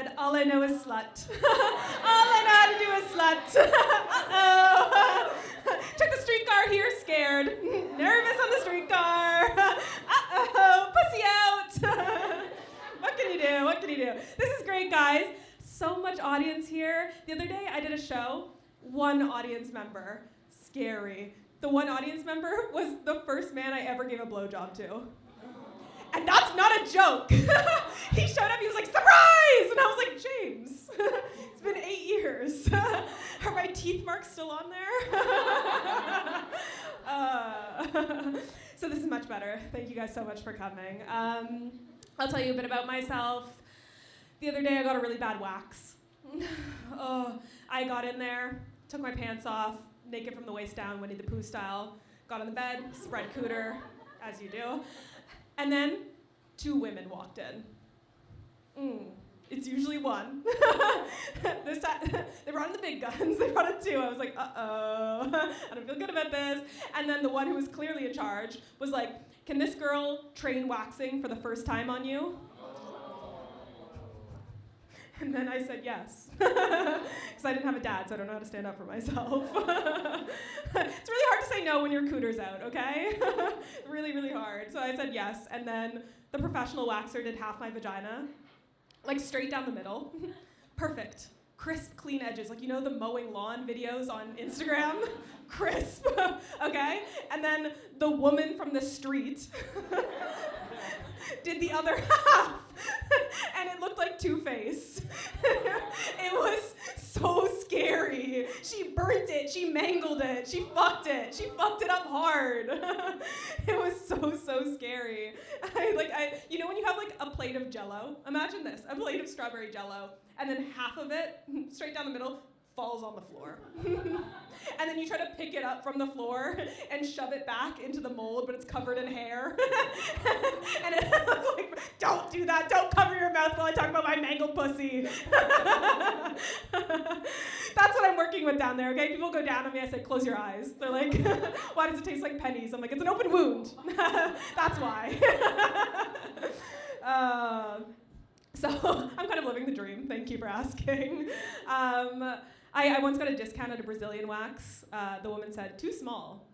said, all I know is slut. All I know how to do is slut. Uh-oh. Took the streetcar here scared. Nervous on the streetcar. Uh-oh, pussy out. What can you do? What can you do? This is great, guys. So much audience here. The other day I did a show, one audience member. Scary. The one audience member was the first man I ever gave a blowjob to. And that's not a joke. He showed up, he was like, surprise! And I was like, James, it's been 8 years. Are my teeth marks still on there? So this is much better. Thank you guys so much for coming. I'll tell you a bit about myself. The other day I got a really bad wax. I got in there, took my pants off, naked from the waist down, Winnie the Pooh style, got on the bed, spread cooter, as you do. And then 2 women walked in. It's usually one. This time, they brought in the big guns. They brought in 2. I was like, uh-oh, I don't feel good about this. And then the one who was clearly in charge was like, can this girl train waxing for the first time on you? And then I said yes, because I didn't have a dad, so I don't know how to stand up for myself. It's really hard to say no when your cooter's out, okay? Really, really hard. So I said yes, and then the professional waxer did half my vagina, like straight down the middle. Perfect. Crisp, clean edges, like you know the mowing lawn videos on Instagram? Crisp, okay? And then the woman from the street did the other half. And it looked like Two-Face. It was so scary. She burnt it, she mangled it, she fucked it up hard. It was so scary. You know when you have like a plate of Jell-O? Imagine this, a plate of strawberry Jell-O, and then half of it, straight down the middle, falls on the floor. And then you try to pick it up from the floor and shove it back into the mold, but it's covered in hair. And it looks like, don't do that, don't cover your mouth while I talk about my mangled pussy. That's what I'm working with down there, okay? People go down on me, I say, close your eyes. They're like, why does it taste like pennies? I'm like, it's an open wound. That's why. So I'm kind of living the dream, thank you for asking. I once got a discount at a Brazilian wax. The woman said, too small.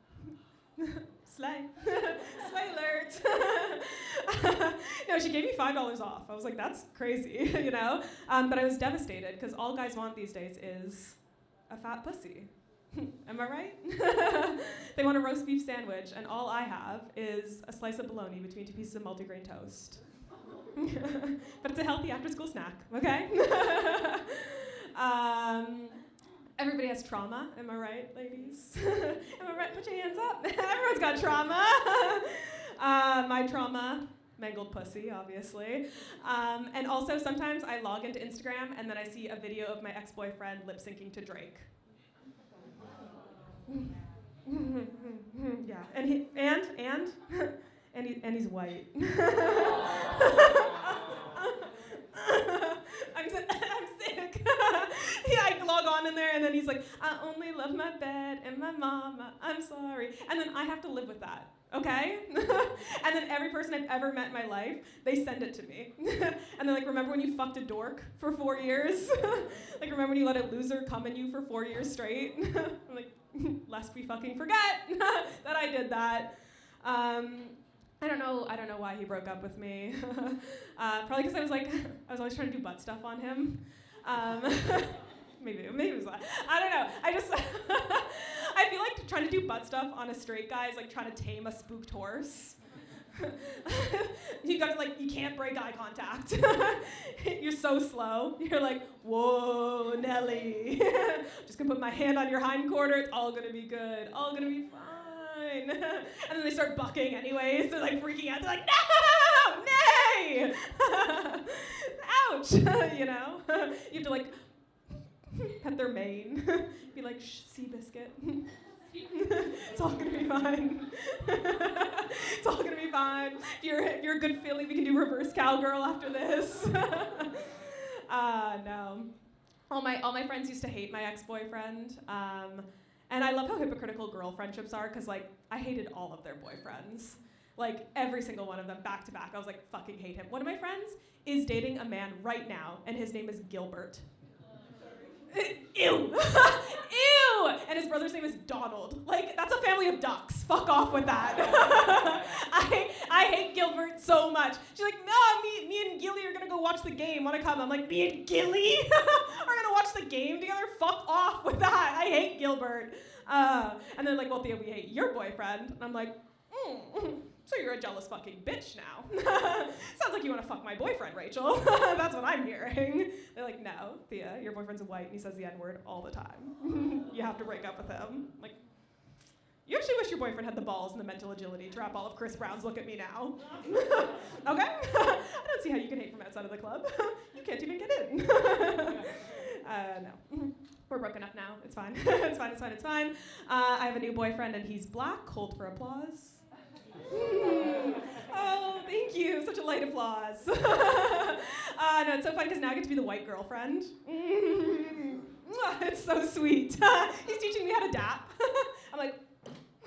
Slay. Slay alert. No, she gave me $5 off. I was like, that's crazy, you know? But I was devastated, because all guys want these days is a fat pussy. Am I right? They want a roast beef sandwich, and all I have is a slice of bologna between 2 pieces of multigrain toast. But it's a healthy after-school snack, okay? Everybody has trauma, am I right, ladies? Am I right? Put your hands up. Everyone's got trauma. My trauma, mangled pussy, obviously. And also sometimes I log into Instagram and then I see a video of my ex-boyfriend lip-syncing to Drake. Yeah, and he's white. I'm sick. Yeah, I log on in there, and then he's like, I only love my bed and my mama, I'm sorry. And then I have to live with that, okay? And then every person I've ever met in my life, they send it to me. And they're like, remember when you fucked a dork for 4 years? Like, remember when you let a loser come in you for 4 years straight? I'm like, lest we fucking forget that I did that. I don't know why he broke up with me. Probably because I was always trying to do butt stuff on him. Maybe it was that. I don't know. I feel like trying to do butt stuff on a straight guy is like trying to tame a spooked horse. You can't break eye contact. You're so slow. You're like, whoa, Nelly. Just gonna put my hand on your hindquarter. It's all gonna be good. All gonna be fine. And then they start bucking anyways. They're like freaking out. They're like, no, nay. Ouch. You know. You have to like pet their mane. Be like, shh, Seabiscuit. It's all gonna be fine. It's all gonna be fine. If you're a good filly, we can do reverse cowgirl after this. No. All my friends used to hate my ex-boyfriend. And I love how hypocritical girl friendships are, because like I hated all of their boyfriends. Like, every single one of them, back to back. I was like, fucking hate him. One of my friends is dating a man right now, and his name is Gilbert. Ew. Ew. And his brother's name is Donald. Like, that's a family of ducks. Fuck off with that. I hate Gilbert so much. She's like, no, me and Gilly are gonna go watch the game. Wanna come? I'm like, me and Gilly are gonna watch the game together? Fuck off with that. I hate Gilbert. And they're like, well, Thea, we hate your boyfriend. And I'm like, so you're a jealous fucking bitch now. Sounds like you want to fuck my boyfriend, Rachel. That's what I'm hearing. They're like, no, Thea, your boyfriend's white and he says the N-word all the time. You have to break up with him. Like, you actually wish your boyfriend had the balls and the mental agility to wrap all of Chris Brown's look at me now. Okay? I don't see how you can hate from outside of the club. You can't even get in. No. We're broken up now. It's fine. It's fine. I have a new boyfriend and he's black. Hold for applause. Oh, thank you. Such a light applause. No, it's so fun because now I get to be the white girlfriend. It's so sweet. He's teaching me how to dap. I'm like,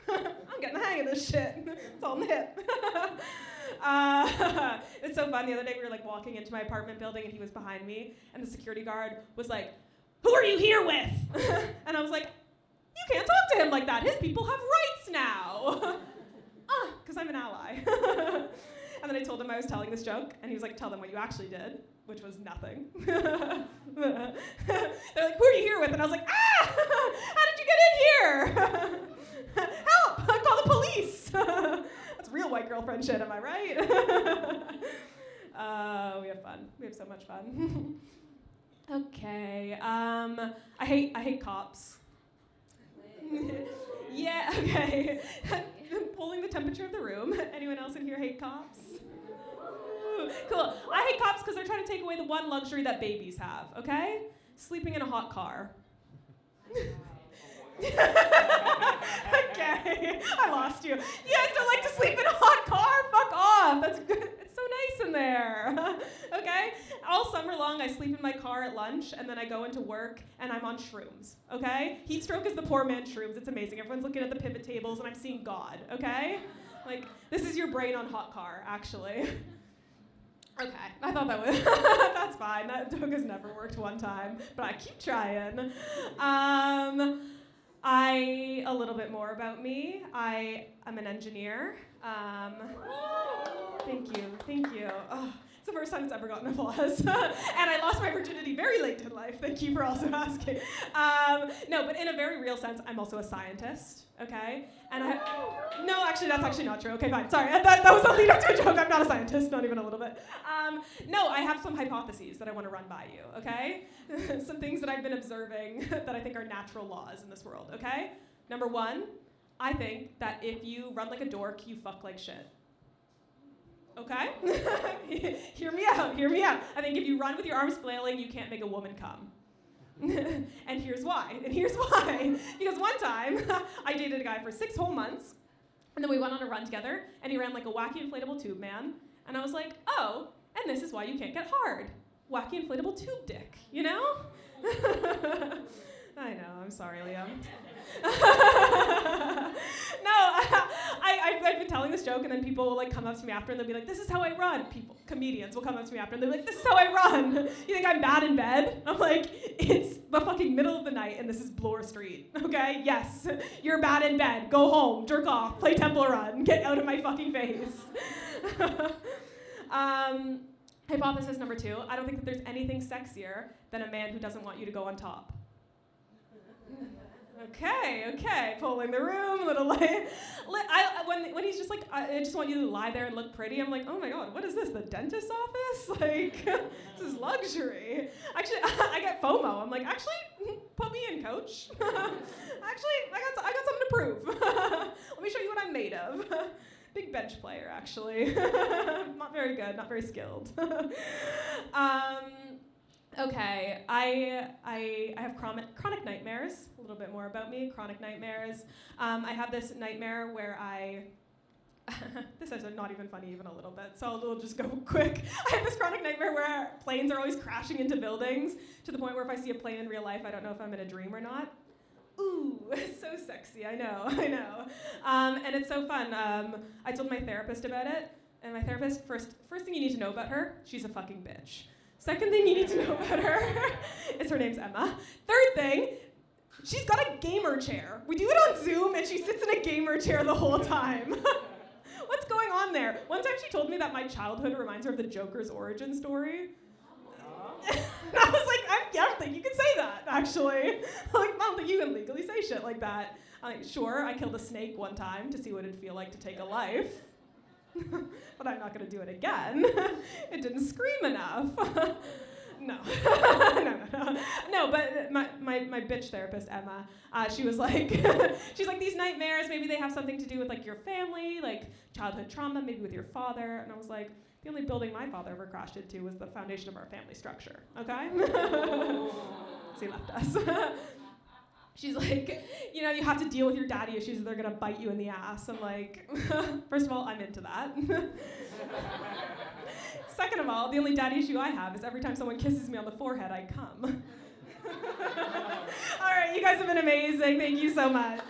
I'm getting the hang of this shit. It's all in the hip. It's so fun. The other day we were like walking into my apartment building and he was behind me and the security guard was like, who are you here with? And I was like, you can't talk to him like that. His people have rights now. Because I'm an ally. And then I told him I was telling this joke, and he was like, tell them what you actually did, which was nothing. They're like, who are you here with? And I was like, how did you get in here? Help, call the police. That's real white girl friend shit, am I right? We have fun. We have so much fun. Okay, I hate cops. Yeah, okay. Pulling the temperature of the room. Anyone else in here hate cops? Ooh, cool. I hate cops because they're trying to take away the one luxury that babies have, okay? Sleeping in a hot car. Okay, I lost you. You guys don't like to sleep in a hot car? Fuck off. That's good. It's so nice in there. Okay? All summer long, I sleep in my car at lunch, and then I go into work, and I'm on shrooms. Okay? Heat stroke is the poor man's shrooms. It's amazing. Everyone's looking at the pivot tables, and I'm seeing God. Okay? Like, this is your brain on hot car, actually. Okay, I thought that was, that's fine. That joke has never worked one time, but I keep trying. A little bit more about me. I am an engineer. Thank you. Oh, it's the first time it's ever gotten applause. And I lost my virginity very late in life. Thank you for also asking. No, but in a very real sense, I'm also a scientist, okay? And no, actually, that's actually not true. Okay, fine, sorry. That was a lead up to a joke. I'm not a scientist, not even a little bit. No, I have some hypotheses that I want to run by you, okay? Some things that I've been observing that I think are natural laws in this world, okay? Number one, I think that if you run like a dork, you fuck like shit. Okay? Hear me out. I think if you run with your arms flailing, you can't make a woman come. And here's why. Because one time, I dated a guy for 6 whole months, and then we went on a run together, and he ran like a wacky inflatable tube man, and I was like, oh, and this is why you can't get hard. Wacky inflatable tube dick, you know? I know, I'm sorry, Liam. No, I've been telling this joke, and then people will like come up to me after, and they'll be like, this is how I run. Comedians will come up to me after, and they'll be like, this is how I run. You think I'm bad in bed? I'm like, it's the fucking middle of the night, and this is Bloor Street, okay? Yes, you're bad in bed. Go home, jerk off, play Temple Run, get out of my fucking face. Hypothesis number 2, I don't think that there's anything sexier than a man who doesn't want you to go on top. Okay, polling the room, little light. When he's just like, I just want you to lie there and look pretty, I'm like, oh my god, what is this, the dentist's office? Like, this is luxury. Actually, I get FOMO. I'm like, actually, put me in, coach. Actually, I got something to prove. Let me show you what I'm made of. Big bench player, actually. Not very good, not very skilled. Okay, I have chronic nightmares. A little bit more about me, chronic nightmares. I have this nightmare where this is not even funny even a little bit, so we'll just go quick. I have this chronic nightmare where planes are always crashing into buildings to the point where if I see a plane in real life, I don't know if I'm in a dream or not. ooh, so sexy, I know. And it's so fun. I told my therapist about it, and my therapist, first thing you need to know about her, she's a fucking bitch. Second thing you need to know about her is her name's Emma. Third thing, she's got a gamer chair. We do it on Zoom, and she sits in a gamer chair the whole time. What's going on there? One time she told me that my childhood reminds her of the Joker's origin story. And I was like, I don't think you can say that, actually. Like, I don't think you can legally say shit like that. I'm like, sure, I killed a snake one time to see what it'd feel like to take a life. But I'm not going to do it again. It didn't scream enough. No. No, but my bitch therapist, Emma, she was like, she's like, these nightmares, maybe they have something to do with like your family, like childhood trauma, maybe with your father. And I was like, the only building my father ever crashed into was the foundation of our family structure, okay? So he left us. She's like, you know, you have to deal with your daddy issues, they're gonna bite you in the ass. I'm like, first of all, I'm into that. Second of all, the only daddy issue I have is every time someone kisses me on the forehead, I come. All right, you guys have been amazing. Thank you so much.